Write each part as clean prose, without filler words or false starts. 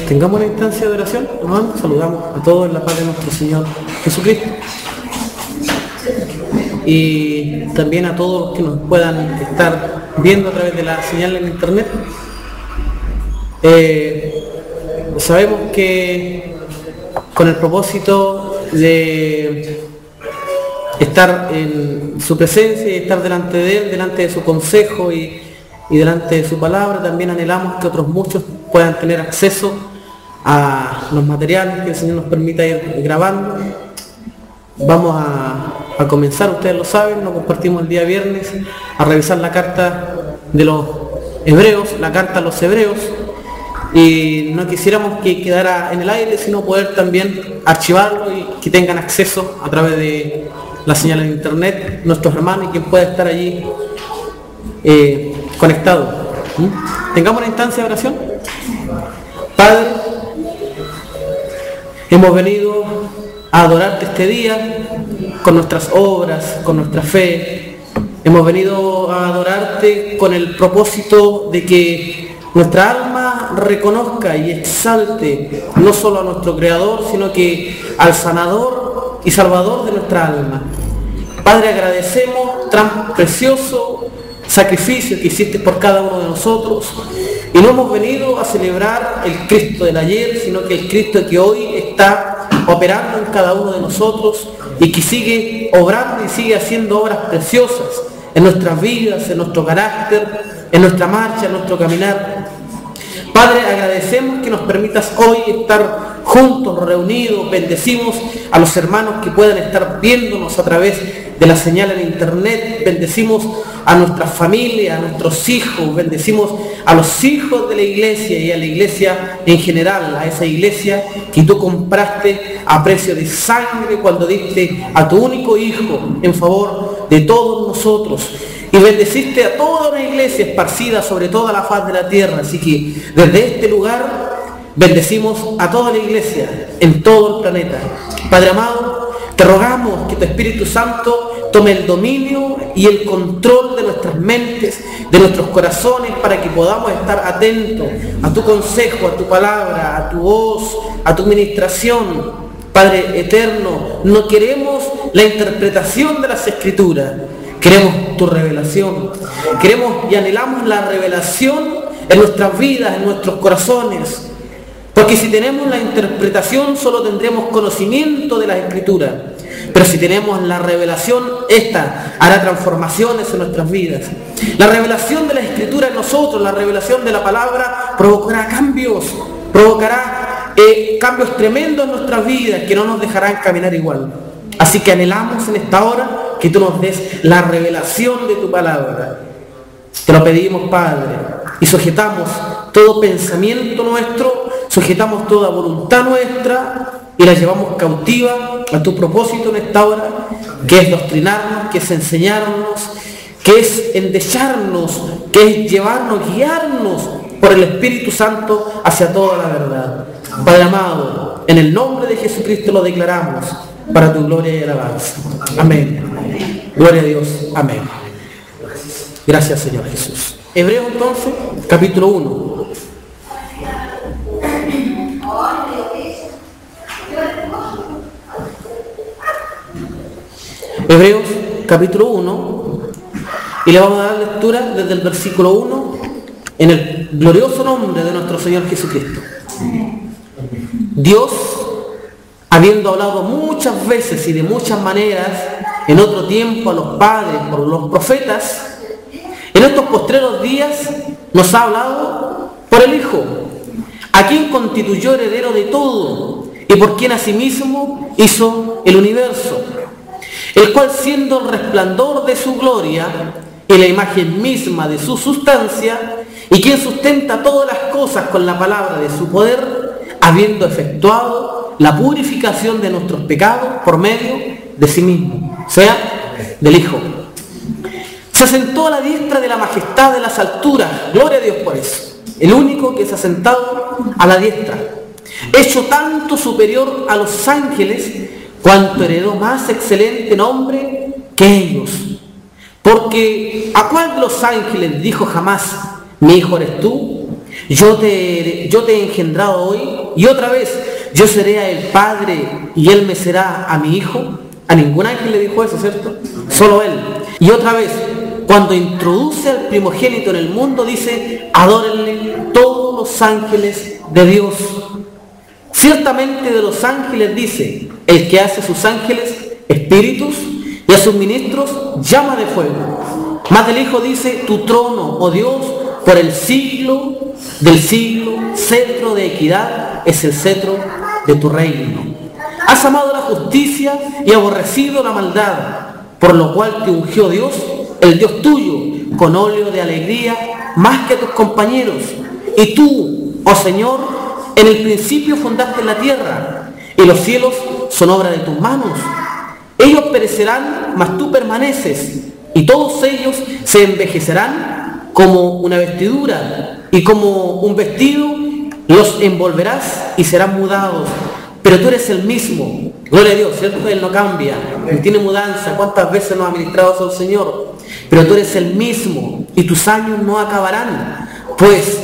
Tengamos una instancia de oración, hermanos. Saludamos a todos en la paz de nuestro Señor Jesucristo. Y también a todos los que nos puedan estar viendo a través de la señal en internet. Sabemos que con el propósito de estar en su presencia y estar delante de Él, delante de su consejo y delante de su palabra, también anhelamos que otros muchos puedan tener acceso a los materiales que el Señor nos permita ir grabando. Vamos a comenzar, ustedes lo saben, lo compartimos el día viernes, a revisar la carta de los hebreos, la carta a los hebreos, y no quisiéramos que quedara en el aire, sino poder también archivarlo y que tengan acceso a través de la señal en internet, nuestros hermanos y quien pueda estar allí conectado. Tengamos una instancia de oración. Padre, hemos venido a adorarte este día con nuestras obras, con nuestra fe. Hemos venido a adorarte con el propósito de que nuestra alma reconozca y exalte no solo a nuestro Creador, sino que al sanador y salvador de nuestra alma. Padre, agradecemos tan precioso sacrificio que hiciste por cada uno de nosotros, y no hemos venido a celebrar el Cristo del ayer, sino que el Cristo que hoy está operando en cada uno de nosotros y que sigue obrando y sigue haciendo obras preciosas en nuestras vidas, en nuestro carácter, en nuestra marcha, en nuestro caminar. Padre, agradecemos que nos permitas hoy estar juntos, reunidos. Bendecimos a los hermanos que puedan estar viéndonos a través de la señal en internet. Bendecimos a nuestras familias, a nuestros hijos. Bendecimos a los hijos de la iglesia y a la iglesia en general, a esa iglesia que tú compraste a precio de sangre cuando diste a tu único hijo en favor de todos nosotros. Y bendeciste a toda una iglesia esparcida sobre toda la faz de la tierra. Así que desde este lugar bendecimos a toda la iglesia en todo el planeta. Padre amado, te rogamos que tu Espíritu Santo tome el dominio y el control de nuestras mentes, de nuestros corazones, para que podamos estar atentos a tu consejo, a tu palabra, a tu voz, a tu ministración. Padre eterno, no queremos la interpretación de las Escrituras, queremos tu revelación. Queremos y anhelamos la revelación en nuestras vidas, en nuestros corazones. Porque si tenemos la interpretación, solo tendremos conocimiento de las Escrituras. Pero si tenemos la revelación, esta hará transformaciones en nuestras vidas. La revelación de las Escrituras en nosotros, la revelación de la palabra, provocará cambios tremendos en nuestras vidas que no nos dejarán caminar igual. Así que anhelamos en esta hora que tú nos des la revelación de tu palabra. Te lo pedimos, Padre, y sujetamos todo pensamiento nuestro, sujetamos toda voluntad nuestra y la llevamos cautiva a tu propósito en esta hora, que es doctrinarnos, que es enseñarnos, que es endecharnos, que es llevarnos, guiarnos por el Espíritu Santo hacia toda la verdad. Padre amado, en el nombre de Jesucristo lo declaramos, para tu gloria y alabanza. Amén. Gloria a Dios. Amén. Gracias, Señor Jesús. Hebreos entonces, capítulo 1. Hebreos, capítulo 1. Y le vamos a dar lectura desde el versículo 1 en el glorioso nombre de nuestro Señor Jesucristo. Dios, habiendo hablado muchas veces y de muchas maneras en otro tiempo a los padres por los profetas, en estos postreros días nos ha hablado por el Hijo, a quien constituyó heredero de todo y por quien asimismo hizo el universo, el cual, siendo el resplandor de su gloria y la imagen misma de su sustancia, y quien sustenta todas las cosas con la palabra de su poder, habiendo efectuado la purificación de nuestros pecados por medio de sí mismo, o sea, del Hijo, se asentó a la diestra de la majestad de las alturas. Gloria a Dios por eso. El único que se ha sentado a la diestra, hecho tanto superior a los ángeles, cuanto heredó más excelente nombre que ellos. Porque ¿a cuál de los ángeles dijo jamás, mi hijo eres tú? yo te he engendrado hoy, y otra vez, yo seré a él padre y él me será a mi hijo. A ningún ángel le dijo eso, ¿cierto? Solo él. Y otra vez, cuando introduce al primogénito en el mundo, dice, adórenle todos los ángeles de Dios. Ciertamente de los ángeles dice, el que hace a sus ángeles espíritus y a sus ministros llama de fuego. Más del Hijo dice, tu trono, oh Dios, por el siglo del siglo, cetro de equidad es el cetro de tu reino. Has amado la justicia y aborrecido la maldad, por lo cual te ungió Dios, el Dios tuyo, con óleo de alegría, más que a tus compañeros. Y tú, oh Señor, en el principio fundaste la tierra, y los cielos son obra de tus manos. Ellos perecerán, mas tú permaneces, y todos ellos se envejecerán como una vestidura, y como un vestido los envolverás y serán mudados. Pero tú eres el mismo, gloria a Dios, ¿cierto? Él no cambia, Él tiene mudanza. ¿Cuántas veces nos ha ministrado eso el Señor? Pero tú eres el mismo y tus años no acabarán. Pues,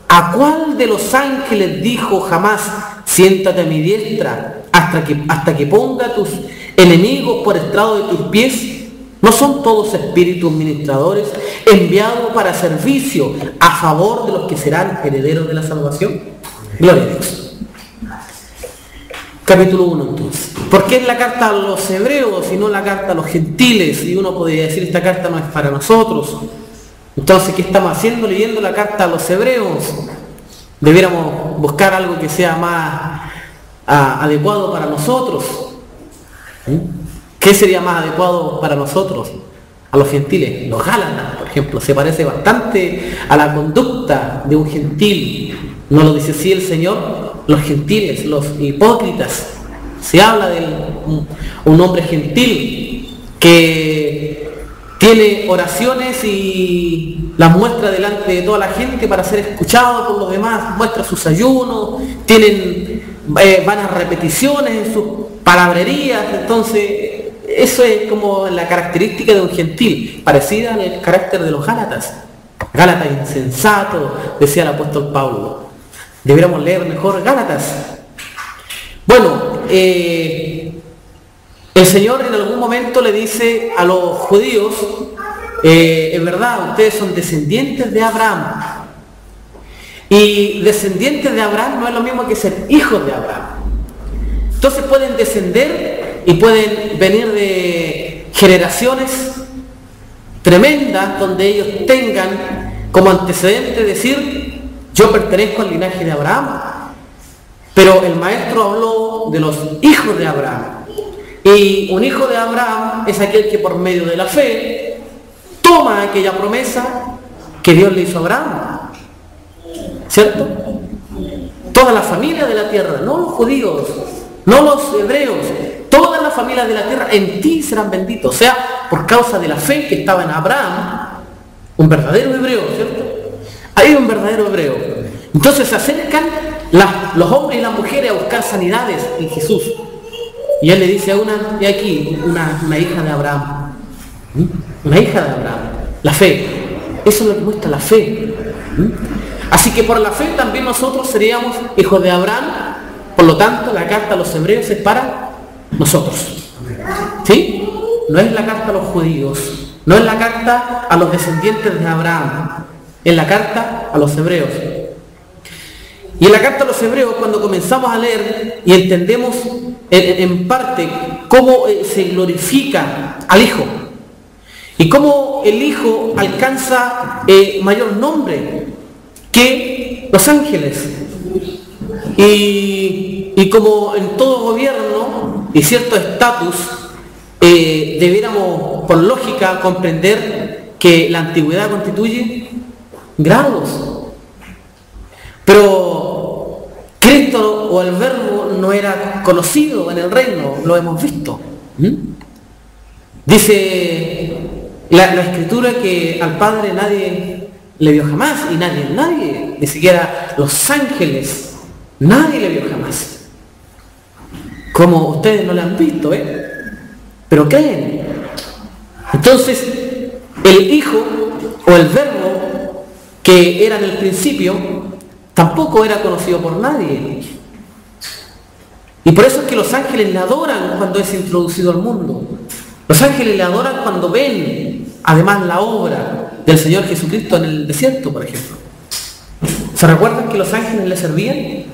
¿a cuál de los ángeles dijo jamás, siéntate a mi diestra hasta que ponga a tus enemigos por estrado de tus pies? ¿No son todos espíritus ministradores enviados para servicio a favor de los que serán herederos de la salvación? Gloria a Dios. Capítulo 1 entonces. ¿Por qué es la carta a los hebreos y no la carta a los gentiles? Y uno podría decir, esta carta no es para nosotros. Entonces, ¿qué estamos haciendo leyendo la carta a los hebreos? Debiéramos buscar algo que sea más adecuado para nosotros. ¿Qué sería más adecuado para nosotros? A los gentiles. Los Gálatas, por ejemplo, se parece bastante a la conducta de un gentil. ¿No lo dice así el Señor? Los gentiles, los hipócritas. Se habla de un hombre gentil que tiene oraciones y las muestra delante de toda la gente para ser escuchado por los demás, muestra sus ayunos, tienen vanas repeticiones en sus palabrerías. Entonces, eso es como la característica de un gentil, parecida al carácter de los Gálatas. Gálatas insensato, decía el apóstol Pablo. Deberíamos leer mejor Gálatas. Bueno, el Señor en algún momento le dice a los judíos, en verdad, ustedes son descendientes de Abraham. Y descendientes de Abraham no es lo mismo que ser hijos de Abraham. Entonces pueden descender y pueden venir de generaciones tremendas donde ellos tengan como antecedente decir, yo pertenezco al linaje de Abraham. Pero el maestro habló de los hijos de Abraham. Y un hijo de Abraham es aquel que por medio de la fe toma aquella promesa que Dios le hizo a Abraham. ¿Cierto? Toda la familia de la tierra, no los judíos, no los hebreos, todas las familias de la tierra en ti serán benditos. O sea, por causa de la fe que estaba en Abraham, un verdadero hebreo, ¿cierto? Hay un verdadero hebreo. Entonces se acercan los hombres y las mujeres a buscar sanidades en Jesús. Y él le dice a una, y aquí, una hija de Abraham. Una hija de Abraham. La fe. Eso es lo que muestra la fe. Así que por la fe también nosotros seríamos hijos de Abraham. Por lo tanto, la carta a los hebreos es para nosotros. ¿Sí? No es la carta a los judíos. No es la carta a los descendientes de Abraham. Es la carta a los hebreos. Y en la carta a los hebreos, cuando comenzamos a leer y entendemos en parte cómo se glorifica al Hijo y cómo el Hijo alcanza mayor nombre que los ángeles, y como en todo gobierno y cierto estatus, debiéramos por lógica comprender que la antigüedad constituye grados. Pero Cristo o el Verbo no era conocido en el reino, lo hemos visto. Dice la Escritura que al Padre nadie le vio jamás, y nadie, ni siquiera los ángeles, nadie le vio jamás. Como ustedes no le han visto, pero creen. Entonces, el Hijo o el Verbo que era en el principio, tampoco era conocido por nadie. Y por eso es que los ángeles le adoran cuando es introducido al mundo. Los ángeles le adoran cuando ven, además, la obra del Señor Jesucristo en el desierto, por ejemplo. ¿Se recuerdan que los ángeles le servían?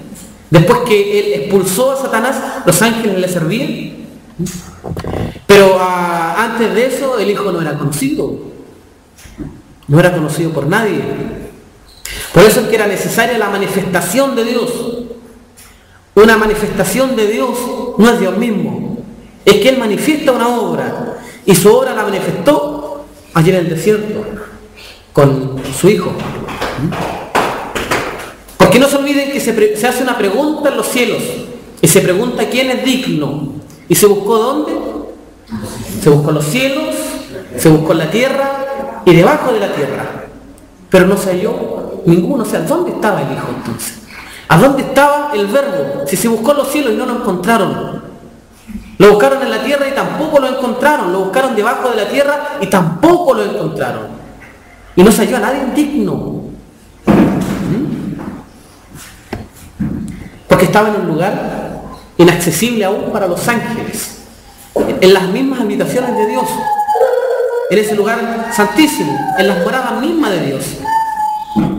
Después que Él expulsó a Satanás, los ángeles le servían. Pero antes de eso, el Hijo no era conocido. No era conocido por nadie. Por eso es que era necesaria la manifestación de Dios. Una manifestación de Dios no es Dios mismo. Es que Él manifiesta una obra. Y su obra la manifestó allí en el desierto con su Hijo. Porque no se olviden que se hace una pregunta en los cielos. Y se pregunta quién es digno. ¿Y se buscó dónde? Se buscó en los cielos, se buscó en la tierra y debajo de la tierra. Pero no se halló ninguno. O sea, ¿dónde estaba el Hijo entonces? ¿A dónde estaba el Verbo? Si se buscó en los cielos y no lo encontraron. Lo buscaron en la tierra y tampoco lo encontraron. Lo buscaron debajo de la tierra y tampoco lo encontraron. Y no se halló a nadie digno. Porque estaba en un lugar inaccesible aún para los ángeles. En las mismas habitaciones de Dios. En ese lugar santísimo. En las moradas mismas de Dios.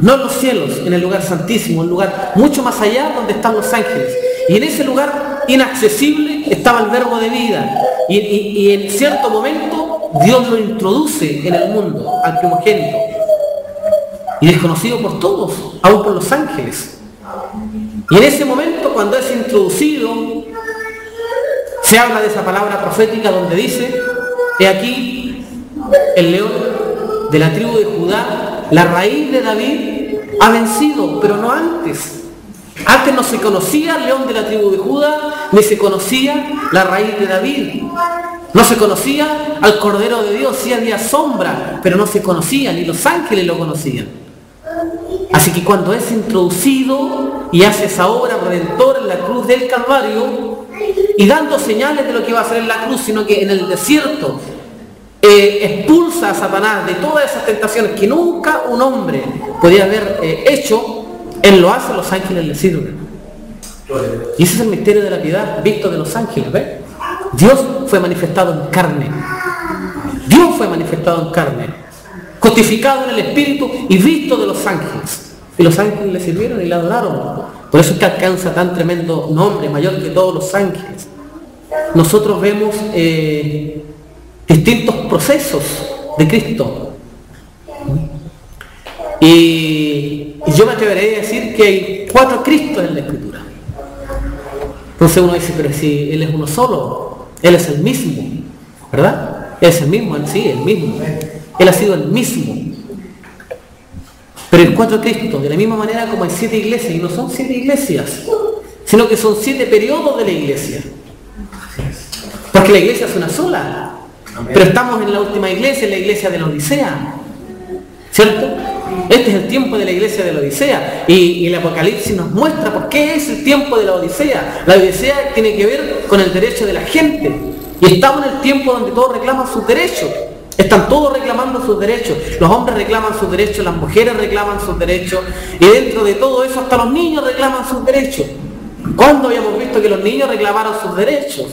No en los cielos, en el lugar santísimo, un lugar mucho más allá donde están los ángeles. Y en ese lugar inaccesible estaba el Verbo de vida. Y en cierto momento Dios lo introduce en el mundo, al primogénito. Y desconocido por todos, aún por los ángeles. Y en ese momento, cuando es introducido, se habla de esa palabra profética donde dice: he aquí el león de la tribu de Judá, la raíz de David, ha vencido, pero no antes. Antes no se conocía el león de la tribu de Judá, ni se conocía la raíz de David. No se conocía al Cordero de Dios, sí había sombra, pero no se conocía, ni los ángeles lo conocían. Así que cuando es introducido y hace esa obra redentora en la cruz del Calvario, y dando señales de lo que iba a hacer en la cruz, sino que en el desierto expulsa a Satanás de todas esas tentaciones que nunca un hombre podía haber hecho, Él lo hace, los ángeles le sirven. Y ese es el misterio de la piedad visto de los ángeles, ¿ves? Dios fue manifestado en carne. Dios fue manifestado en carne, codificado en el Espíritu y visto de los ángeles. Y los ángeles le sirvieron y le adoraron. Por eso es que alcanza tan tremendo nombre, mayor que todos los ángeles. Nosotros vemos distintos procesos de Cristo. Y yo me atreveré a decir que hay 4 Cristos en la Escritura. Entonces uno dice, pero si Él es uno solo, Él es el mismo, ¿verdad? Él es el mismo, sí, el mismo. Él ha sido el mismo. Pero hay 4 Cristos, de la misma manera como hay 7 iglesias, y no son 7 iglesias, sino que son 7 periodos de la iglesia. Porque la iglesia es una sola. Pero estamos en la última iglesia, en la iglesia de la Odisea. ¿Cierto? Este es el tiempo de la iglesia de la Odisea. Y el Apocalipsis nos muestra por qué es el tiempo de la Odisea. La Odisea tiene que ver con el derecho de la gente. Y estamos en el tiempo donde todos reclaman sus derechos. Están todos reclamando sus derechos. Los hombres reclaman sus derechos, las mujeres reclaman sus derechos. Y dentro de todo eso hasta los niños reclaman sus derechos. ¿Cuándo habíamos visto que los niños reclamaron sus derechos?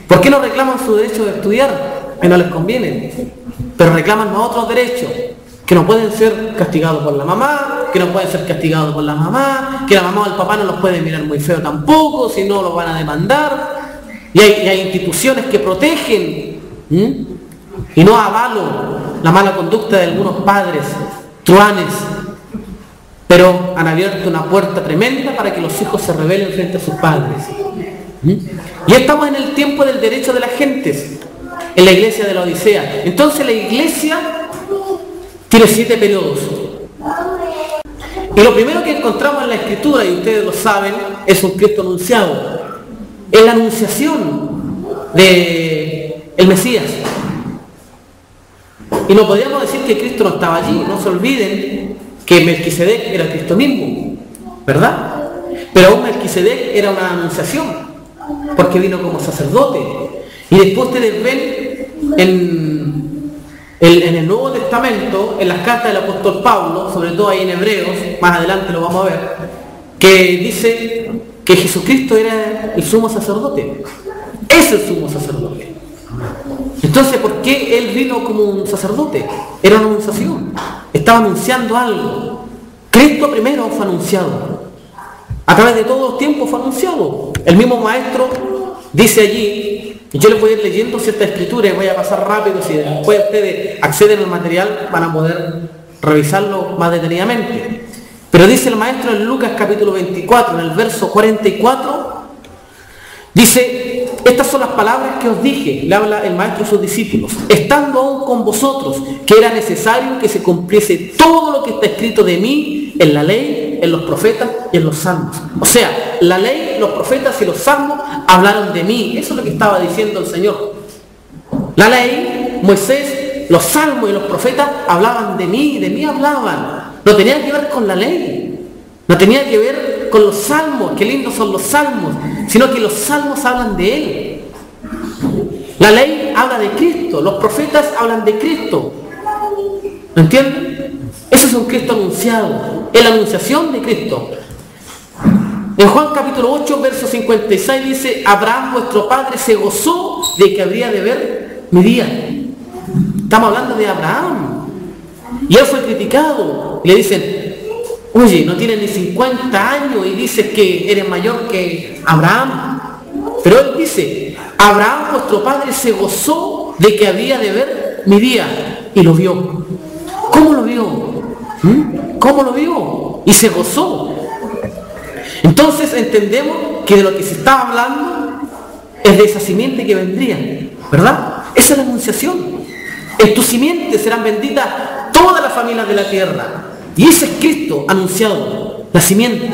¿Por qué no reclaman su derecho de estudiar? Que no les conviene. Pero reclaman los otros derechos, que no pueden ser castigados por la mamá, que no pueden ser castigados por la mamá, que la mamá o el papá no los puede mirar muy feo tampoco, si no los van a demandar. Y hay instituciones que protegen, y no avalo la mala conducta de algunos padres truanes, pero han abierto una puerta tremenda para que los hijos se rebelen frente a sus padres. Y estamos en el tiempo del derecho de las gentes, en la iglesia de la Odisea. Entonces la iglesia tiene 7 periodos. Y lo primero que encontramos en la Escritura, y ustedes lo saben, es un Cristo anunciado. Es la anunciación del Mesías. Y no podríamos decir que Cristo no estaba allí. No se olviden que Melquisedec era Cristo mismo, ¿verdad? Pero aún Melquisedec era una anunciación, porque vino como sacerdote. Y después ustedes ven en el Nuevo Testamento, en las cartas del apóstol Pablo, sobre todo ahí en Hebreos, más adelante lo vamos a ver, que dice que Jesucristo era el sumo sacerdote. Es el sumo sacerdote. Entonces, ¿por qué Él vino como un sacerdote? Era una anunciación. Estaba anunciando algo. Cristo primero fue anunciado. A través de todos los tiempos fue anunciado. El mismo maestro dice allí, y yo les voy a ir leyendo cierta escritura y voy a pasar rápido, si después ustedes acceden al material van a poder revisarlo más detenidamente. Pero dice el maestro en Lucas capítulo 24, en el verso 44, dice, estas son las palabras que os dije, le habla el maestro a sus discípulos, estando aún con vosotros, que era necesario que se cumpliese todo lo que está escrito de mí en la ley, en los profetas y en los salmos. O sea, la ley, los profetas y los salmos hablaron de mí. Eso es lo que estaba diciendo el Señor. La ley, Moisés, los salmos y los profetas hablaban de mí hablaban. No tenía que ver con la ley, no tenía que ver con los salmos, qué lindos son los salmos, sino que los salmos hablan de Él. La ley habla de Cristo, los profetas hablan de Cristo. ¿Me entienden? Ese es un Cristo anunciado, es la anunciación de Cristo. En Juan capítulo 8, verso 56 dice, Abraham vuestro padre se gozó de que habría de ver mi día. Estamos hablando de Abraham. Y él fue criticado. Le dicen, oye, no tienes ni 50 años y dices que eres mayor que Abraham. Pero él dice, Abraham vuestro padre se gozó de que había de ver mi día. Y lo vio. ¿Cómo lo vio? ¿Cómo lo vio? Y se gozó. Entonces entendemos que de lo que se está hablando es de esa simiente que vendría, ¿verdad? Esa es la anunciación. En tu simiente serán benditas todas las familias de la tierra. Y ese es Cristo anunciado, la simiente.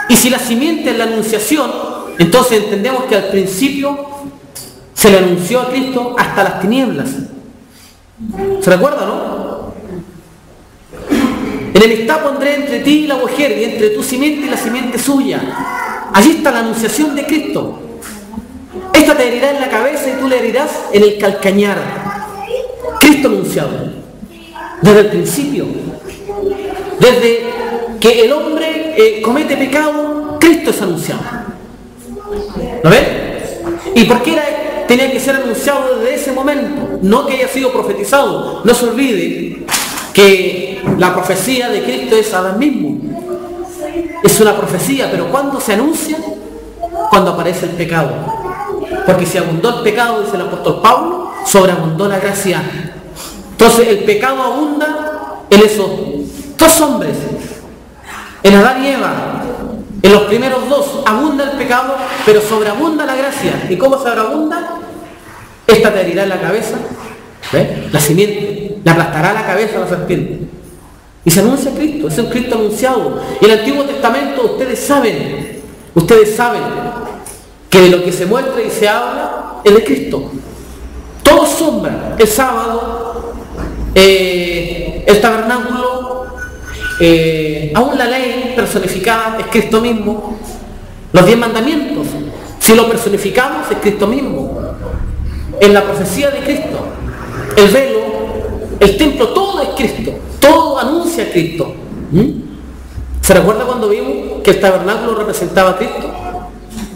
Y si la simiente es la anunciación, entonces entendemos que al principio se le anunció a Cristo hasta las tinieblas. ¿Se recuerda, no? Enemistad pondré entre ti y la mujer, y entre tu simiente y la simiente suya. Allí está la anunciación de Cristo. Esta te herirá en la cabeza y tú le herirás en el calcañar. Cristo anunciado. Desde el principio. Desde que el hombre comete pecado, Cristo es anunciado. ¿Lo ven? ¿Y por qué tenía que ser anunciado desde ese momento? No que haya sido profetizado. No se olvide que la profecía de Cristo es Adán mismo. Es una profecía, pero ¿cuándo se anuncia? Cuando aparece el pecado. Porque si abundó el pecado, dice el apóstol Pablo, sobreabundó la gracia. Entonces el pecado abunda en esos dos hombres, en Adán y Eva. En los primeros dos abunda el pecado, pero sobreabunda la gracia. ¿Y cómo sobreabunda? Esta te herirá en la cabeza, ¿ves? La simiente, le aplastará la cabeza a la serpiente. Y se anuncia Cristo, es un Cristo anunciado. Y en el Antiguo Testamento ustedes saben que de lo que se muestra y se habla es de Cristo. Todo sombra, el sábado, el tabernáculo, aún la ley personificada es Cristo mismo. Los 10 mandamientos, si lo personificamos, es Cristo mismo. En la profecía de Cristo, el velo, el templo, todo es Cristo. Todo anuncia a Cristo. ¿Se recuerda cuando vimos que el tabernáculo representaba a Cristo?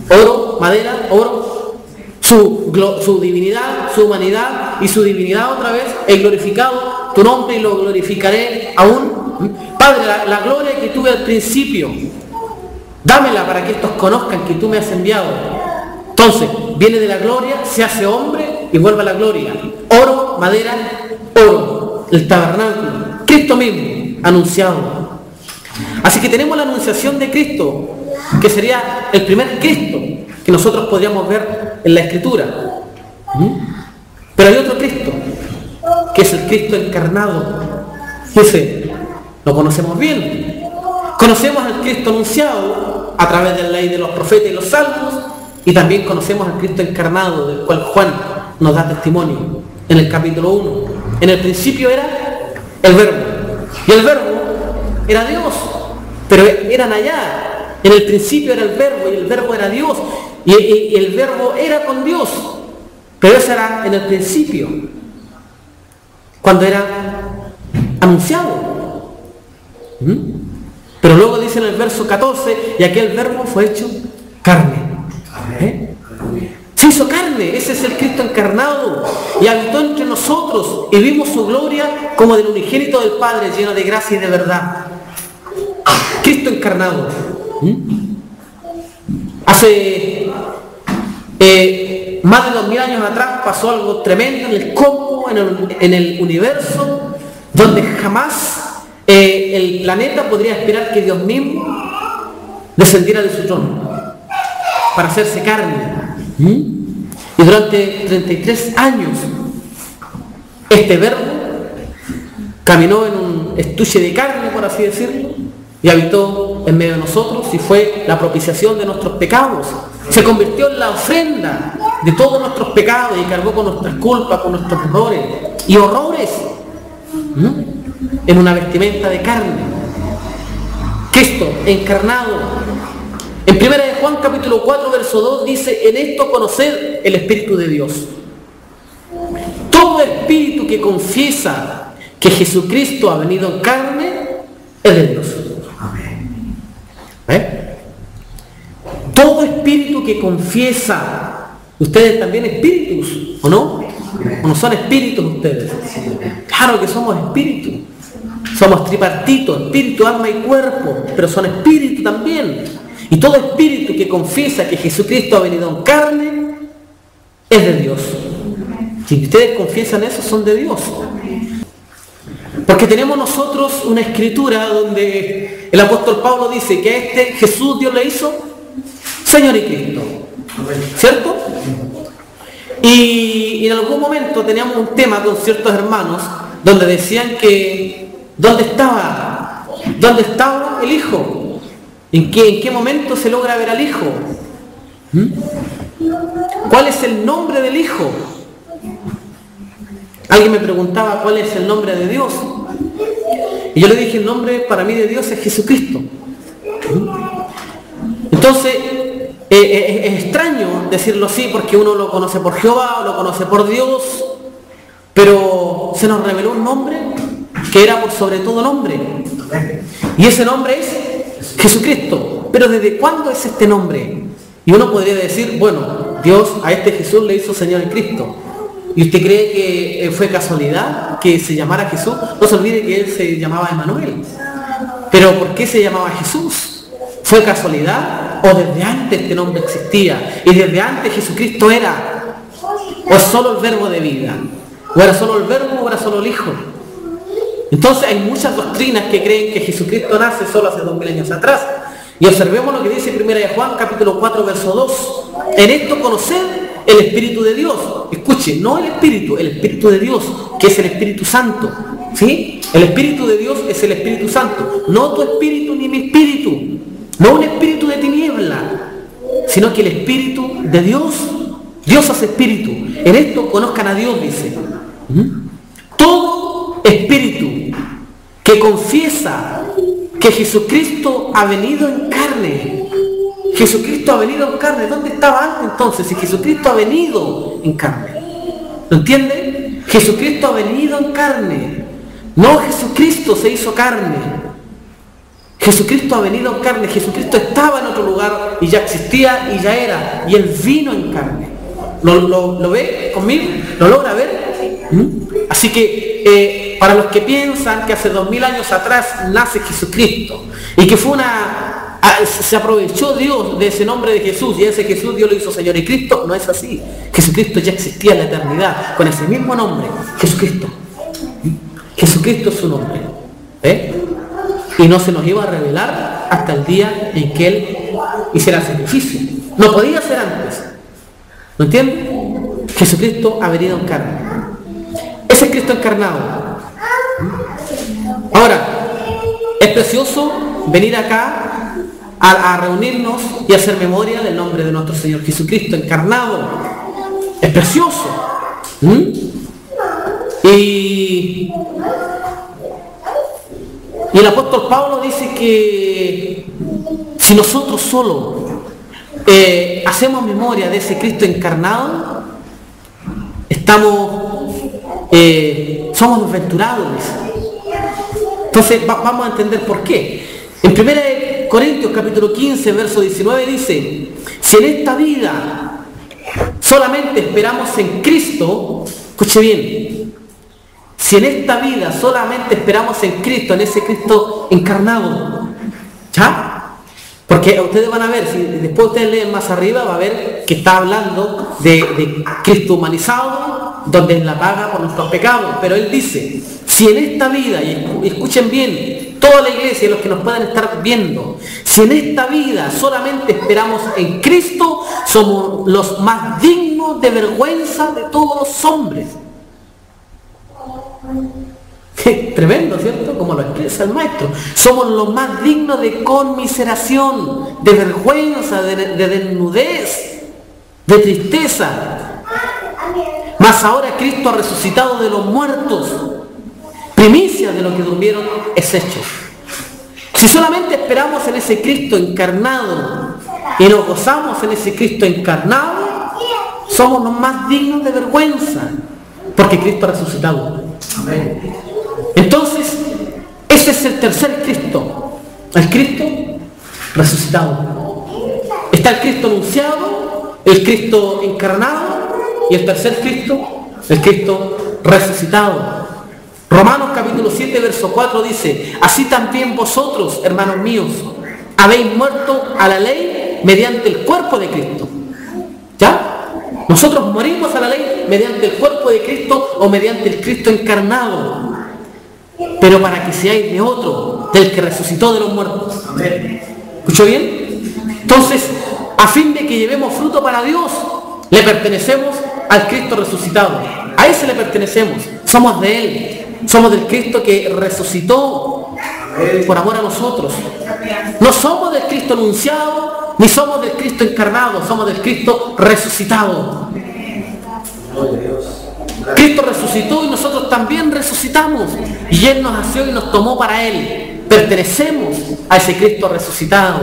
Oro, madera, oro, su divinidad, su humanidad y su divinidad otra vez, he glorificado tu nombre y lo glorificaré aún. Padre, la gloria que tuve al principio, dámela para que estos conozcan que tú me has enviado. Entonces, viene de la gloria, se hace hombre y vuelve a la gloria. Oro, madera, oro, el tabernáculo, Cristo mismo, anunciado. Así que tenemos la anunciación de Cristo, que sería el primer Cristo que nosotros podríamos ver en la Escritura. Pero hay otro Cristo, que es el Cristo encarnado. Ese lo conocemos bien. Conocemos al Cristo anunciado a través de la ley de los profetas y los salmos, y también conocemos al Cristo encarnado, del cual Juan nos da testimonio en el capítulo 1. En el principio era el Verbo, y el Verbo era Dios, pero eran allá. En el principio era el Verbo, y el Verbo era Dios, y el Verbo era con Dios, pero eso era en el principio. cuando era anunciado. Pero luego dice en el verso 14, y aquel verbo fue hecho carne. Se hizo carne, ese es el Cristo encarnado, y habitó entre nosotros, y vimos su gloria como del unigénito del Padre, lleno de gracia y de verdad. Cristo encarnado. Hace más de 2000 años atrás pasó algo tremendo en el cosmos, en el universo, donde jamás el planeta podría esperar que Dios mismo descendiera de su trono para hacerse carne. Y durante 33 años este verbo caminó en un estuche de carne, por así decirlo, y habitó en medio de nosotros y fue la propiciación de nuestros pecados. Se convirtió en la ofrenda de todos nuestros pecados y cargó con nuestras culpas, con nuestros errores y horrores en una vestimenta de carne. Cristo encarnado. En 1 de Juan capítulo 4 verso 2 dice: en esto conoced el Espíritu de Dios. Todo espíritu que confiesa que Jesucristo ha venido en carne es de Dios. Todo espíritu que confiesa, ustedes también espíritus, ¿o no? ¿O no son espíritus ustedes? Claro que somos espíritus. Somos tripartitos, espíritu, alma y cuerpo, pero son espíritus también. Y todo espíritu que confiesa que Jesucristo ha venido en carne es de Dios. Si ustedes confiesan eso, son de Dios. Porque tenemos nosotros una escritura donde el apóstol Pablo dice que a este Jesús Dios le hizo Señor y Cristo. ¿Cierto? Y en algún momento teníamos un tema con ciertos hermanos donde decían que ¿dónde estaba el Hijo? ¿En qué momento se logra ver al Hijo? ¿Cuál es el nombre del Hijo? Alguien me preguntaba cuál es el nombre de Dios. Y yo le dije, el nombre para mí de Dios es Jesucristo. Entonces, es extraño decirlo así porque uno lo conoce por Jehová, o lo conoce por Dios, pero se nos reveló un nombre que era por sobre todo nombre. Y ese nombre es Jesucristo. Pero ¿desde cuándo es este nombre? Y uno podría decir, bueno, Dios a este Jesús le hizo Señor en Cristo. ¿Y usted cree que fue casualidad que se llamara Jesús? No se olvide que él se llamaba Emmanuel. Pero ¿por qué se llamaba Jesús? ¿Fue casualidad? ¿O desde antes este nombre existía? ¿Y desde antes Jesucristo era? ¿O es solo el verbo de vida? ¿O era solo el verbo o era solo el Hijo? Entonces hay muchas doctrinas que creen que Jesucristo nace solo hace 2000 años atrás. Y observemos lo que dice 1 de Juan capítulo 4 verso 2. En esto conoced el Espíritu de Dios. Escuche, no el Espíritu de Dios, que es el Espíritu Santo. ¿Sí? El Espíritu de Dios es el Espíritu Santo. No tu espíritu ni mi espíritu. No un espíritu de tiniebla, sino que el Espíritu de Dios. Dios hace espíritu. En esto conozcan a Dios, dice. Todo espíritu que confiesa que Jesucristo ha venido en carne. Jesucristo ha venido en carne. ¿Dónde estaba antes entonces? Si Jesucristo ha venido en carne. ¿Lo entiende? Jesucristo ha venido en carne. No Jesucristo se hizo carne. Jesucristo ha venido en carne. Jesucristo estaba en otro lugar y ya existía y ya era. Y Él vino en carne. ¿Lo ve conmigo? ¿Lo logra ver? Así que para los que piensan que hace 2000 años atrás nace Jesucristo y que fue se aprovechó Dios de ese nombre de Jesús y ese Jesús Dios lo hizo Señor y Cristo, no es así. Jesucristo ya existía en la eternidad con ese mismo nombre, Jesucristo. Jesucristo es su nombre. Y no se nos iba a revelar hasta el día en que Él hiciera el sacrificio. No podía ser antes. ¿Lo entienden? Jesucristo ha venido en carne. Ese es Cristo encarnado. Ahora, es precioso venir acá a reunirnos y hacer memoria del nombre de nuestro Señor Jesucristo encarnado. Es precioso. Y el apóstol Pablo dice que si nosotros solo hacemos memoria de ese Cristo encarnado, estamos somos desventurados. Entonces vamos a entender por qué. En 1 Corintios capítulo 15, verso 19 dice, si en esta vida solamente esperamos en Cristo, escuche bien, si en esta vida solamente esperamos en Cristo, en ese Cristo encarnado, ¿ya? Porque ustedes van a ver, si después ustedes leen más arriba, va a ver que está hablando de Cristo humanizado, donde es la paga por nuestros pecados. Pero él dice, si en esta vida, y escuchen bien, toda la iglesia y los que nos puedan estar viendo, si en esta vida solamente esperamos en Cristo, somos los más dignos de vergüenza de todos los hombres. Qué tremendo, ¿cierto? Como lo expresa el maestro. Somos los más dignos de conmiseración, de vergüenza, de desnudez, de tristeza. Mas ahora Cristo ha resucitado de los muertos, primicia de los que durmieron es hecho. Si solamente esperamos en ese Cristo encarnado y nos gozamos en ese Cristo encarnado, somos los más dignos de vergüenza, porque Cristo ha resucitado. Amén. Entonces, ese es el tercer Cristo, el Cristo resucitado. Está el Cristo anunciado, el Cristo encarnado y el tercer Cristo, el Cristo resucitado. Romanos capítulo 7, verso 4 dice, así también vosotros, hermanos míos, habéis muerto a la ley mediante el cuerpo de Cristo. ¿Ya? Nosotros morimos a la ley mediante el cuerpo de Cristo o mediante el Cristo encarnado. Pero para que seáis de otro, del que resucitó de los muertos. ¿Escuchó bien? Entonces, a fin de que llevemos fruto para Dios, le pertenecemos al Cristo resucitado. A ese le pertenecemos. Somos de Él. Somos del Cristo que resucitó por amor a nosotros. No somos del Cristo anunciado, ni somos del Cristo encarnado, somos del Cristo resucitado. Cristo resucitó y nosotros también resucitamos. Y Él nos nació y nos tomó para Él. Pertenecemos a ese Cristo resucitado.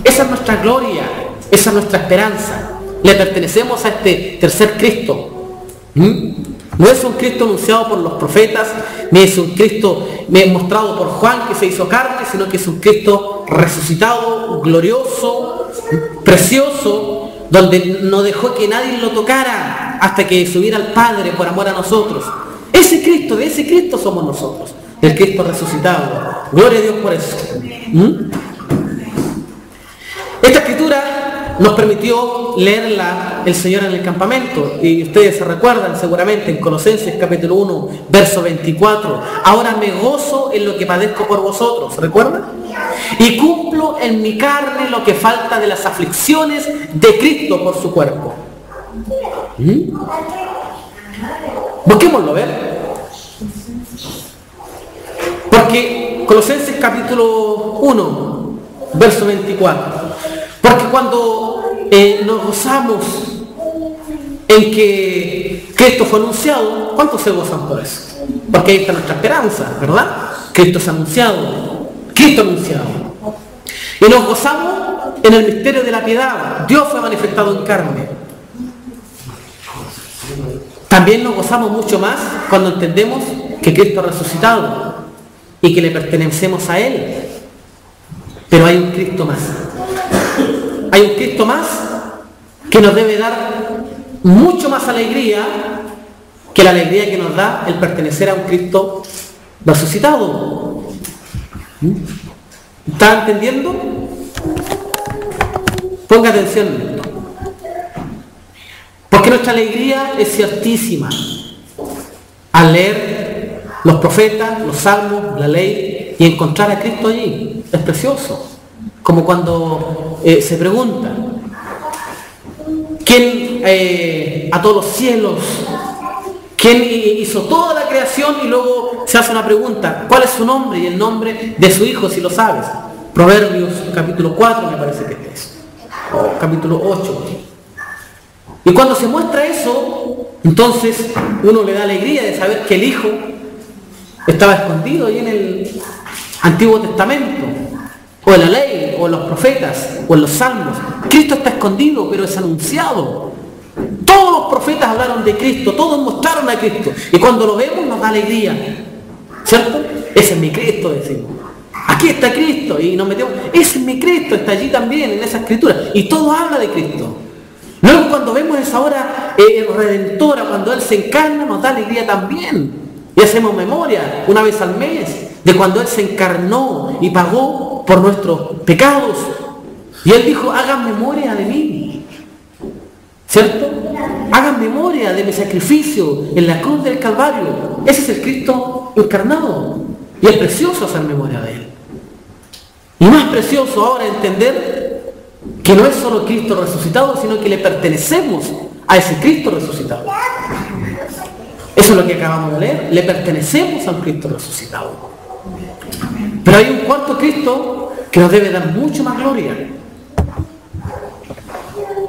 Esa es nuestra gloria, esa es nuestra esperanza. Le pertenecemos a este tercer Cristo. No es un Cristo anunciado por los profetas, ni es un Cristo mostrado por Juan que se hizo carne, sino que es un Cristo resucitado, glorioso, precioso, donde no dejó que nadie lo tocara hasta que subiera al Padre por amor a nosotros. Ese Cristo, de ese Cristo somos nosotros, del Cristo resucitado. Gloria a Dios por eso. Esta escritura nos permitió leerla el Señor en el campamento, y ustedes se recuerdan seguramente en Colosenses capítulo 1, verso 24, ahora me gozo en lo que padezco por vosotros, ¿recuerdan? Y cumplo en mi carne lo que falta de las aflicciones de Cristo por su cuerpo. Busquémoslo, ver. Porque Colosenses capítulo 1, verso 24, porque cuando nos gozamos en que Cristo fue anunciado, ¿cuántos se gozan por eso? Porque ahí está nuestra esperanza, ¿verdad? Cristo es anunciado, Cristo anunciado. Y nos gozamos en el misterio de la piedad. Dios fue manifestado en carne. También nos gozamos mucho más cuando entendemos que Cristo ha resucitado y que le pertenecemos a Él. Pero hay un Cristo más. Hay un Cristo más que nos debe dar mucho más alegría que la alegría que nos da el pertenecer a un Cristo resucitado. ¿Está entendiendo? Ponga atención. Porque nuestra alegría es ciertísima al leer los profetas, los salmos, la ley y encontrar a Cristo allí. Es precioso. Como cuando se pregunta, ¿quién ató los cielos? ¿Quién hizo toda la creación? Y luego se hace una pregunta, ¿cuál es su nombre? Y el nombre de su hijo, si lo sabes. Proverbios capítulo 4 me parece que es. O capítulo 8. Y cuando se muestra eso, entonces uno le da alegría de saber que el hijo estaba escondido ahí en el Antiguo Testamento, o en la ley, o en los profetas, o en los salmos. Cristo está escondido, pero es anunciado. Todos los profetas hablaron de Cristo, todos mostraron a Cristo. Y cuando lo vemos nos da alegría. ¿Cierto? Ese es mi Cristo, decimos. Aquí está Cristo. Y nos metemos, ese es mi Cristo, está allí también en esa escritura. Y todo habla de Cristo. Luego cuando vemos esa hora redentora, cuando Él se encarna, nos da alegría también. Y hacemos memoria una vez al mes de cuando Él se encarnó y pagó por nuestros pecados. Y Él dijo, hagan memoria de mí. ¿Cierto? Hagan memoria de mi sacrificio en la cruz del Calvario. Ese es el Cristo encarnado. Y es precioso hacer memoria de Él. Y más precioso ahora entender que no es solo Cristo resucitado, sino que le pertenecemos a ese Cristo resucitado. Eso es lo que acabamos de leer. Le pertenecemos a un Cristo resucitado. Pero hay un cuarto Cristo que nos debe dar mucho más gloria.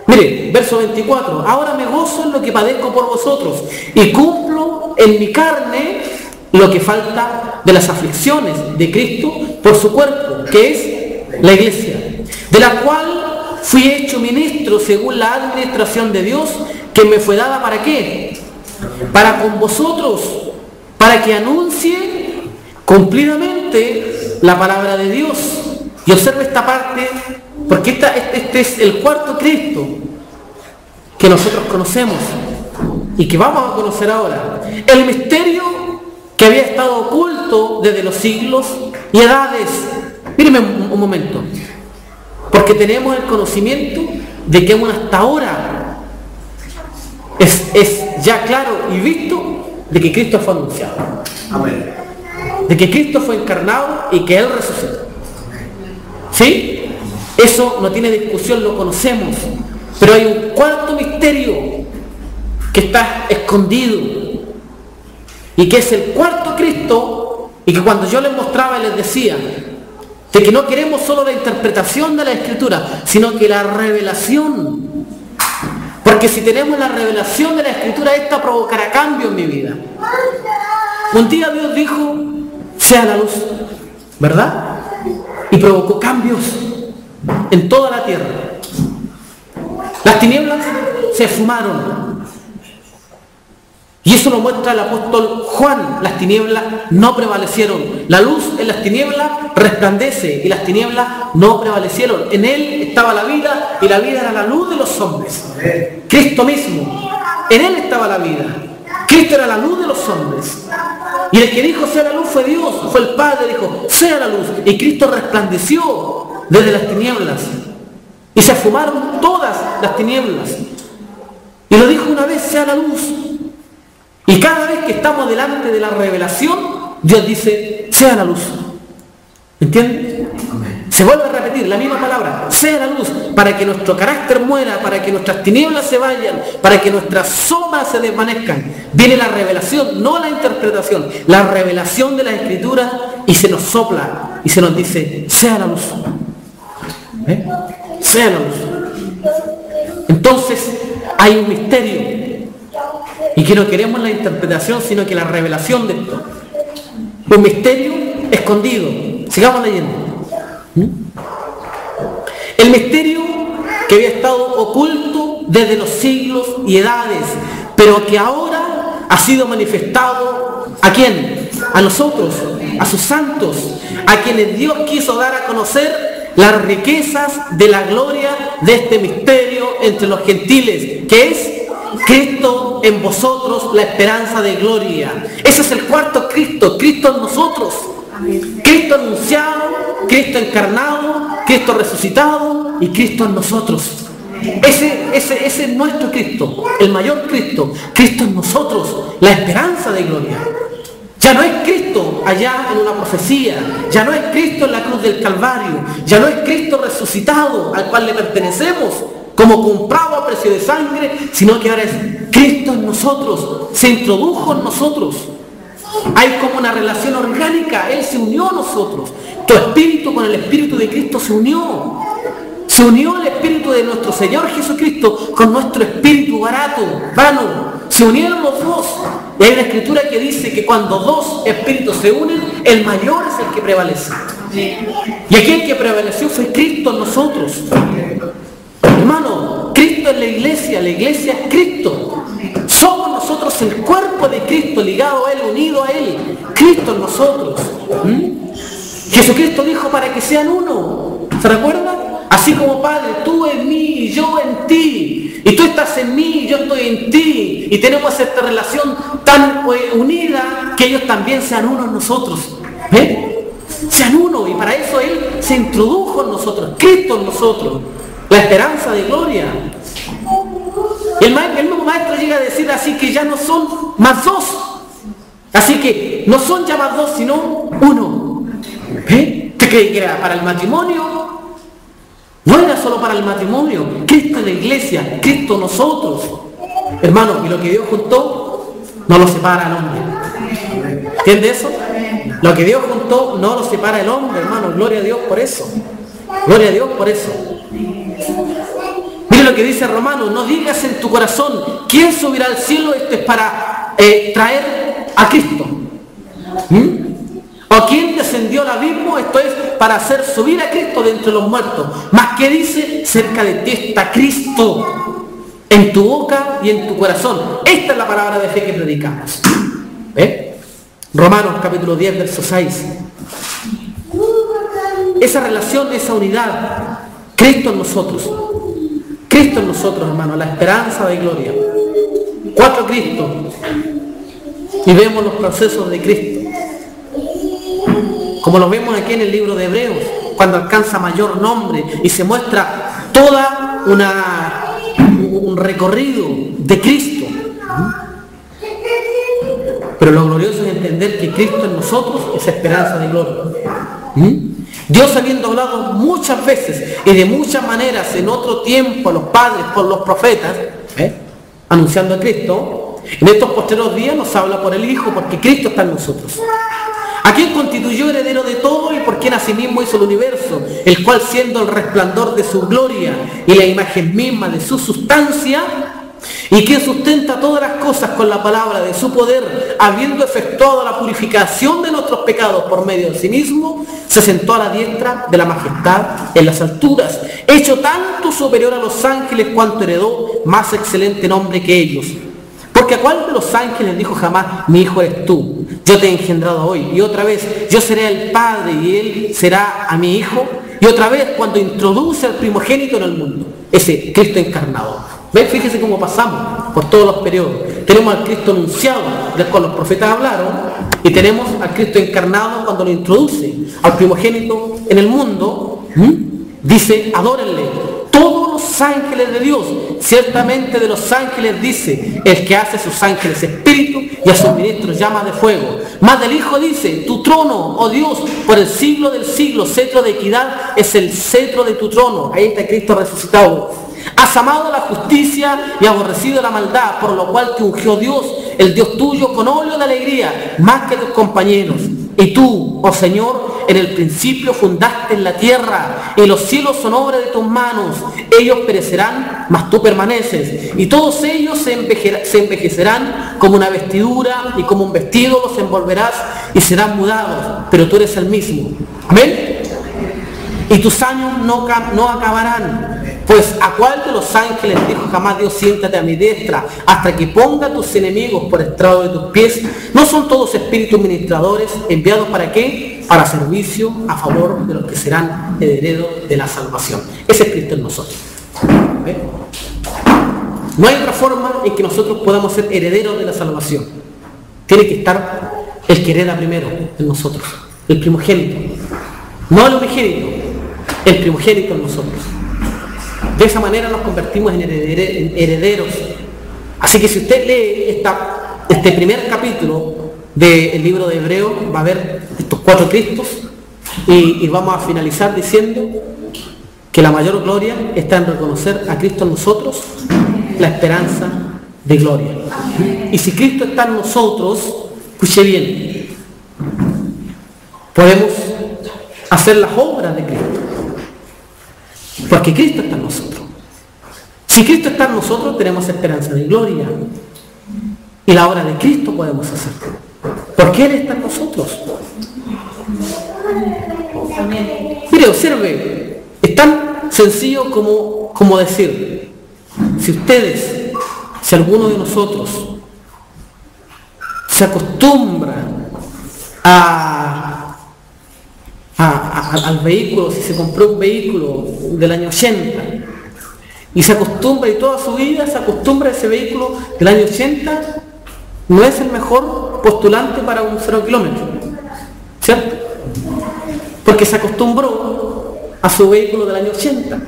Mire, verso 24. Ahora me gozo en lo que padezco por vosotros y cumplo en mi carne lo que falta de las aflicciones de Cristo por su cuerpo, que es la iglesia, de la cual fui hecho ministro según la administración de Dios que me fue dada. ¿Para qué? Para con vosotros, para que anuncie cumplidamente la palabra de Dios. Y observe esta parte, porque este es el cuarto Cristo que nosotros conocemos y que vamos a conocer ahora. El misterio que había estado oculto desde los siglos y edades. Mírenme un momento, porque tenemos el conocimiento de que aún hasta ahora es ya claro y visto de que Cristo fue anunciado. Amén. De que Cristo fue encarnado y que Él resucitó. ¿Sí? Eso no tiene discusión, lo conocemos. Pero hay un cuarto misterio que está escondido y que es el cuarto Cristo, y que cuando yo les mostraba y les decía de que no queremos solo la interpretación de la Escritura, sino que la revelación. Porque si tenemos la revelación de la Escritura, esta provocará cambio en mi vida. Un día Dios dijo, sea la luz, ¿verdad? Y provocó cambios en toda la tierra. Las tinieblas se esfumaron. Y eso lo muestra el apóstol Juan. Las tinieblas no prevalecieron. La luz en las tinieblas resplandece y las tinieblas no prevalecieron. En Él estaba la vida y la vida era la luz de los hombres. Cristo mismo. En Él estaba la vida. Cristo era la luz de los hombres. Y el que dijo sea la luz fue Dios, fue el Padre, dijo sea la luz. Y Cristo resplandeció desde las tinieblas. Y se esfumaron todas las tinieblas. Y lo dijo una vez, sea la luz. Y cada vez que estamos delante de la revelación, Dios dice, sea la luz. ¿Entiendes? Se vuelve a repetir la misma palabra, sea la luz, para que nuestro carácter muera, para que nuestras tinieblas se vayan, para que nuestras sombras se desvanezcan. Viene la revelación, no la interpretación, la revelación de la Escritura, y se nos sopla y se nos dice, sea la luz. Sea la luz. Entonces hay un misterio. Y que no queremos la interpretación, sino que la revelación de esto. Un misterio escondido. Sigamos leyendo. El misterio que había estado oculto desde los siglos y edades, pero que ahora ha sido manifestado ¿a quién? A nosotros, a sus santos, a quienes Dios quiso dar a conocer las riquezas de la gloria de este misterio entre los gentiles, que es Cristo en vosotros, la esperanza de gloria. Ese es el cuarto Cristo, Cristo en nosotros. Cristo anunciado, Cristo encarnado, Cristo resucitado y Cristo en nosotros. Ese es nuestro Cristo, el mayor Cristo. Cristo en nosotros, la esperanza de gloria. Ya no es Cristo allá en una profecía, ya no es Cristo en la cruz del Calvario, ya no es Cristo resucitado al cual le pertenecemos como comprado a precio de sangre, sino que ahora es Cristo en nosotros, se introdujo en nosotros. Hay como una relación orgánica, Él se unió a nosotros. Tu espíritu con el espíritu de Cristo se unió. Se unió el espíritu de nuestro Señor Jesucristo con nuestro espíritu vano. Se unieron los dos. Y hay una escritura que dice que cuando dos espíritus se unen, el mayor es el que prevalece. Y aquí el que prevaleció fue Cristo en nosotros. Hermano, Cristo en la iglesia iglesia? La iglesia es Cristo. Somos nosotros el cuerpo de Cristo, ligado a Él, unido a Él. Cristo en nosotros. Jesucristo dijo para que sean uno. ¿Se recuerda? Así como Padre, tú en mí y yo en ti. Y tú estás en mí y yo estoy en ti. Y tenemos esta relación tan unida que ellos también sean uno en nosotros. Sean uno. Y para eso Él se introdujo en nosotros. Cristo en nosotros. La esperanza de gloria. Y el mismo maestro llega a decir así que ya no son más dos. Así que no son ya más dos, sino uno. ¿Te creí que era para el matrimonio? No era solo para el matrimonio. Cristo en la iglesia, Cristo nosotros. Hermanos, y lo que Dios juntó, no lo separa el hombre. ¿Entiende eso? Lo que Dios juntó, no lo separa el hombre, hermanos. Gloria a Dios por eso. Gloria a Dios por eso. Mire lo que dice Romanos, no digas en tu corazón, ¿quién subirá al cielo? Esto es para traer a Cristo. ¿O quién descendió al abismo? Esto es para hacer subir a Cristo de entre los muertos. Más que dice, cerca de ti está Cristo, en tu boca y en tu corazón. Esta es la palabra de fe que predicamos. Romanos capítulo 10, verso 6. Esa relación, esa unidad, Cristo en nosotros. Cristo en nosotros, hermanos, la esperanza de gloria. 4 Cristos. Y vemos los procesos de Cristo. Como lo vemos aquí en el libro de Hebreos, cuando alcanza mayor nombre y se muestra toda un recorrido de Cristo. Pero lo glorioso es entender que Cristo en nosotros es esperanza de gloria. Dios, habiendo hablado muchas veces y de muchas maneras en otro tiempo a los padres por los profetas, anunciando a Cristo, en estos posteriores días nos habla por el Hijo, porque Cristo está en nosotros. A quien constituyó heredero de todo y por quien asimismo hizo el universo, el cual siendo el resplandor de su gloria y la imagen misma de su sustancia, y quien sustenta todas las cosas con la palabra de su poder, habiendo efectuado la purificación de nuestros pecados por medio de sí mismo, se sentó a la diestra de la majestad en las alturas, hecho tanto superior a los ángeles cuanto heredó más excelente nombre que ellos. Porque a cuál de los ángeles dijo jamás, mi hijo eres tú, yo te he engendrado hoy, y otra vez, yo seré el padre y él será a mi hijo, y otra vez cuando introduce al primogénito en el mundo, ese Cristo encarnado. ¿Ven? Fíjense cómo pasamos por todos los periodos. Tenemos al Cristo anunciado, del cual los profetas hablaron, y tenemos al Cristo encarnado cuando lo introduce al primogénito en el mundo. Dice, adórenle. Todos los ángeles de Dios, ciertamente de los ángeles dice, el que hace a sus ángeles espíritu y a sus ministros llamas de fuego. Más del Hijo dice, tu trono, oh Dios, por el siglo del siglo, cetro de equidad es el cetro de tu trono. Ahí está Cristo resucitado. Has amado la justicia y aborrecido la maldad, por lo cual te ungió Dios, el Dios tuyo, con óleo de alegría, más que tus compañeros. Y tú, oh Señor, en el principio fundaste en la tierra, y los cielos son obra de tus manos. Ellos perecerán, mas tú permaneces. Y todos ellos se envejecerán como una vestidura, y como un vestido los envolverás, y serán mudados. Pero tú eres el mismo. Amén. Y tus años no acabarán. Pues a cuál de los ángeles dijo jamás Dios, siéntate a mi diestra, hasta que ponga a tus enemigos por estrado de tus pies? ¿No son todos espíritus ministradores enviados para qué? Para servicio a favor de los que serán herederos de la salvación. Ese es Cristo en nosotros. ¿Ve? No hay otra forma en que nosotros podamos ser herederos de la salvación. Tiene que estar el que hereda primero en nosotros, el primogénito. No el unigénito, el primogénito en nosotros. De esa manera nos convertimos en herederos. Así que si usted lee este primer capítulo del libro de Hebreos, va a ver estos 4 Cristos y vamos a finalizar diciendo que la mayor gloria está en reconocer a Cristo en nosotros, la esperanza de gloria. Y si Cristo está en nosotros, escuche bien, podemos hacer las obras de Cristo. Porque Cristo está en nosotros. Si Cristo está en nosotros, tenemos esperanza de gloria. Y la obra de Cristo podemos hacer. Porque Él está en nosotros. Mire, observe. Es tan sencillo como decir, si alguno de nosotros se acostumbra al vehículo, si se compró un vehículo del año 80 y se acostumbra y toda su vida se acostumbra a ese vehículo del año 80, no es el mejor postulante para un 0 kilómetro, ¿cierto? Porque se acostumbró a su vehículo del año 80.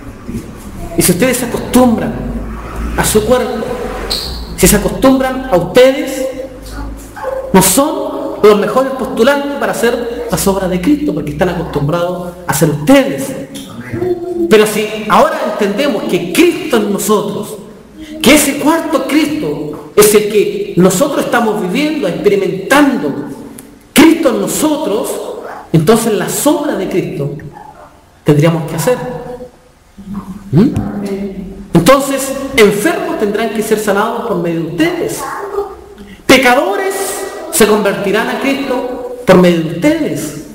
Y si ustedes se acostumbran a su cuerpo, si se acostumbran a ustedes, no son los mejores postulantes para hacer las obras de Cristo, porque están acostumbrados a ser ustedes. Pero si ahora entendemos que Cristo en nosotros, que ese cuarto Cristo es el que nosotros estamos viviendo, experimentando, Cristo en nosotros, entonces las obras de Cristo tendríamos que hacer. Entonces, enfermos tendrán que ser sanados por medio de ustedes. Pecadores se convertirán a Cristo por medio de ustedes.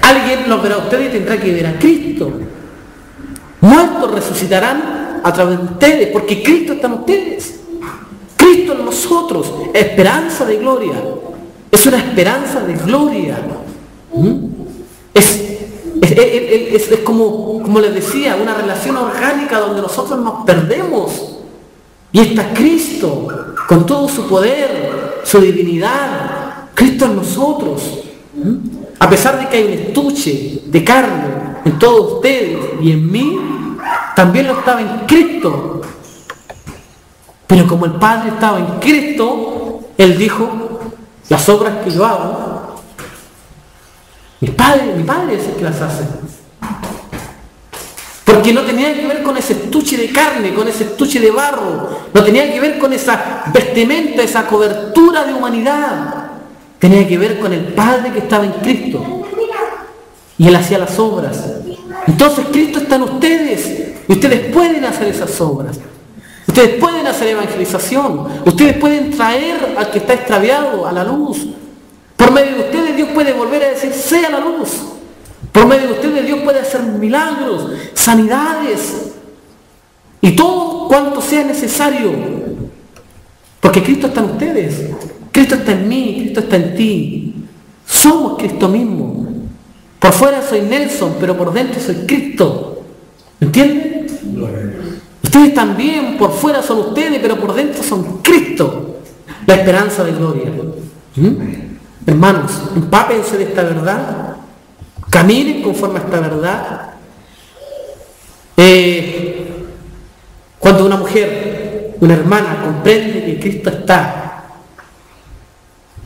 Alguien los verá a ustedes y tendrá que ver a Cristo. Muertos resucitarán a través de ustedes, porque Cristo está en ustedes. Cristo en nosotros, esperanza de gloria. Es una esperanza de gloria. Es como les decía, una relación orgánica donde nosotros nos perdemos. Y está Cristo, con todo su poder, su divinidad, Cristo en nosotros. A pesar de que hay un estuche de carne en todos ustedes y en mí, también lo estaba en Cristo. Pero como el Padre estaba en Cristo, Él dijo, las obras que yo hago, mi Padre es el que las hace. Porque no tenía que ver con ese estuche de carne, con ese estuche de barro, no tenía que ver con esa vestimenta, esa cobertura de humanidad. Tenía que ver con el Padre que estaba en Cristo. Y Él hacía las obras. Entonces Cristo está en ustedes. Y ustedes pueden hacer esas obras. Ustedes pueden hacer evangelización. Ustedes pueden traer al que está extraviado a la luz. Por medio de ustedes Dios puede volver a decir, sea la luz. Por medio de ustedes Dios puede hacer milagros, sanidades. Y todo cuanto sea necesario. Porque Cristo está en ustedes. Cristo está en mí, Cristo está en ti. Somos Cristo mismo. Por fuera soy Nelson, pero por dentro soy Cristo. ¿Entienden? Ustedes también, por fuera son ustedes, pero por dentro son Cristo. La esperanza de gloria. Hermanos, empápense de esta verdad. Caminen conforme a esta verdad. Cuando una mujer, una hermana, comprende que Cristo está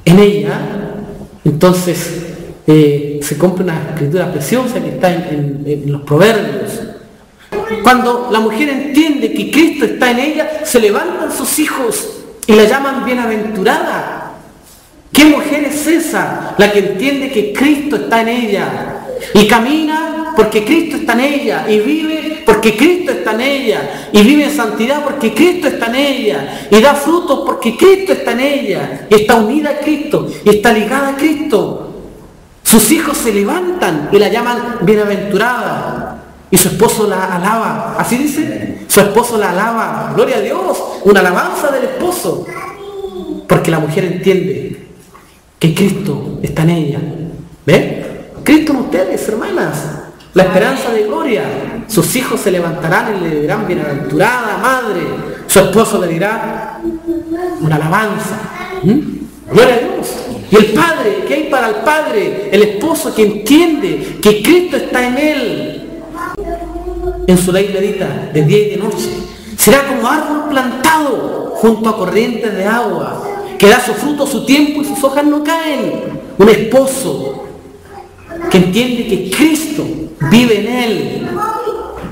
en ella, entonces se compra una escritura preciosa que está en los proverbios. Cuando la mujer entiende que Cristo está en ella, se levantan sus hijos y la llaman bienaventurada. ¿Qué mujer es esa? La que entiende que Cristo está en ella y camina porque Cristo está en ella y vive porque Cristo está en ella y vive en santidad porque Cristo está en ella y da frutos porque Cristo está en ella y está unida a Cristo y está ligada a Cristo. Sus hijos se levantan y la llaman bienaventurada y su esposo la alaba. ¿Así dice? Su esposo la alaba. Gloria a Dios, una alabanza del esposo, porque la mujer entiende que Cristo está en ella. ¿Ven? Cristo en ustedes, hermanas. La esperanza de gloria. Sus hijos se levantarán y le dirán bienaventurada madre. Su esposo le dirá una alabanza. Gloria a Dios. Y el padre, ¿qué hay para el padre? El esposo que entiende que Cristo está en él. En su ley medita de día y de noche. Será como árbol plantado junto a corrientes de agua, que da su fruto, su tiempo y sus hojas no caen. Un esposo que entiende que Cristo vive en él,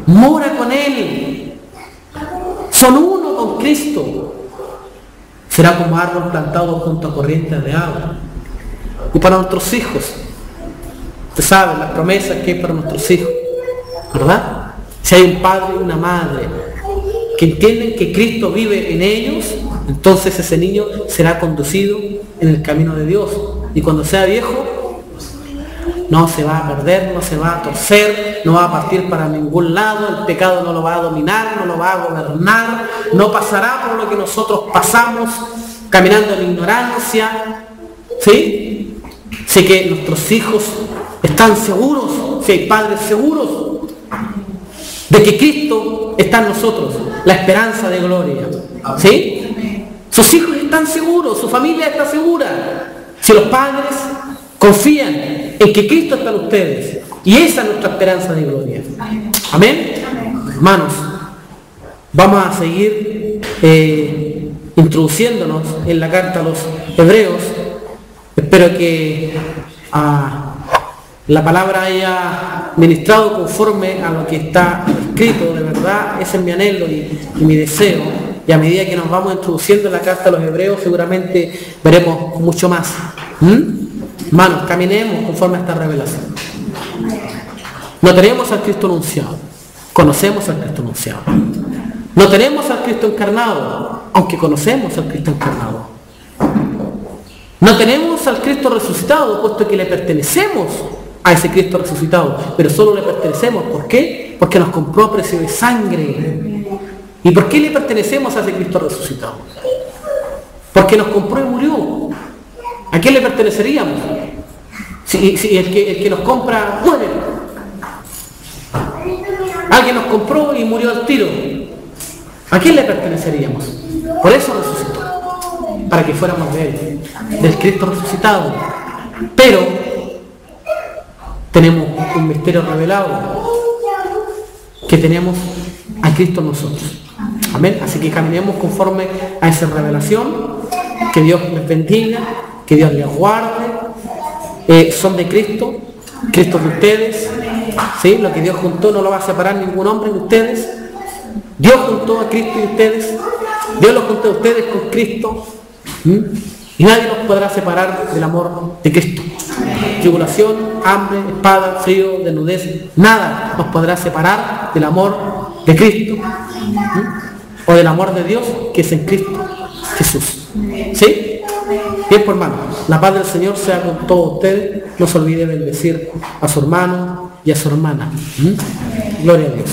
mora con él, son uno con Cristo. Será como árbol plantado junto a corrientes de agua. Y para nuestros hijos, ustedes saben las promesas que hay para nuestros hijos, ¿verdad? Si hay un padre y una madre que entienden que Cristo vive en ellos, entonces ese niño será conducido en el camino de Dios. Y cuando sea viejo, no se va a perder, no se va a torcer, no va a partir para ningún lado, el pecado no lo va a dominar, no lo va a gobernar, no pasará por lo que nosotros pasamos caminando en ignorancia, ¿sí? Sé que nuestros hijos están seguros, si hay padres seguros, de que Cristo está en nosotros, la esperanza de gloria, ¿sí? Sus hijos están seguros, su familia está segura, si los padres confían en que Cristo está en ustedes, y esa es nuestra esperanza de gloria. Amén. Hermanos, vamos a seguir introduciéndonos en la carta a los Hebreos. Espero que la palabra haya ministrado conforme a lo que está escrito. De verdad, ese es mi anhelo y mi deseo. Y a medida que nos vamos introduciendo en la carta a los Hebreos, seguramente veremos mucho más. Hermanos, caminemos conforme a esta revelación. No tenemos al Cristo anunciado, conocemos al Cristo anunciado. No tenemos al Cristo encarnado, aunque conocemos al Cristo encarnado. No tenemos al Cristo resucitado, puesto que le pertenecemos a ese Cristo resucitado, pero solo le pertenecemos. ¿Por qué? Porque nos compró a precio de sangre. ¿Y por qué le pertenecemos a ese Cristo resucitado? Porque nos compró y murió. ¿A quién le perteneceríamos? Si el que nos compra muere. Alguien nos compró y murió al tiro. ¿A quién le perteneceríamos? Por eso resucitó, para que fuéramos de Él, del Cristo resucitado. Pero tenemos un misterio revelado, que tenemos a Cristo en nosotros. Amén. Así que caminemos conforme a esa revelación. Que Dios les bendiga, que Dios les guarde. Son de Cristo, Cristo de ustedes. ¿Sí? Lo que Dios juntó no lo va a separar ningún hombre de ustedes. Dios juntó a Cristo y ustedes. Dios los juntó a ustedes con Cristo. Y nadie nos podrá separar del amor de Cristo. Tribulación, hambre, espada, frío, desnudez, nada nos podrá separar del amor de Cristo. O del amor de Dios que es en Cristo Jesús. ¿Sí? Bien, por hermano, la paz del Señor sea con todos ustedes. No se olvide bendecir a su hermano y a su hermana. Gloria a Dios.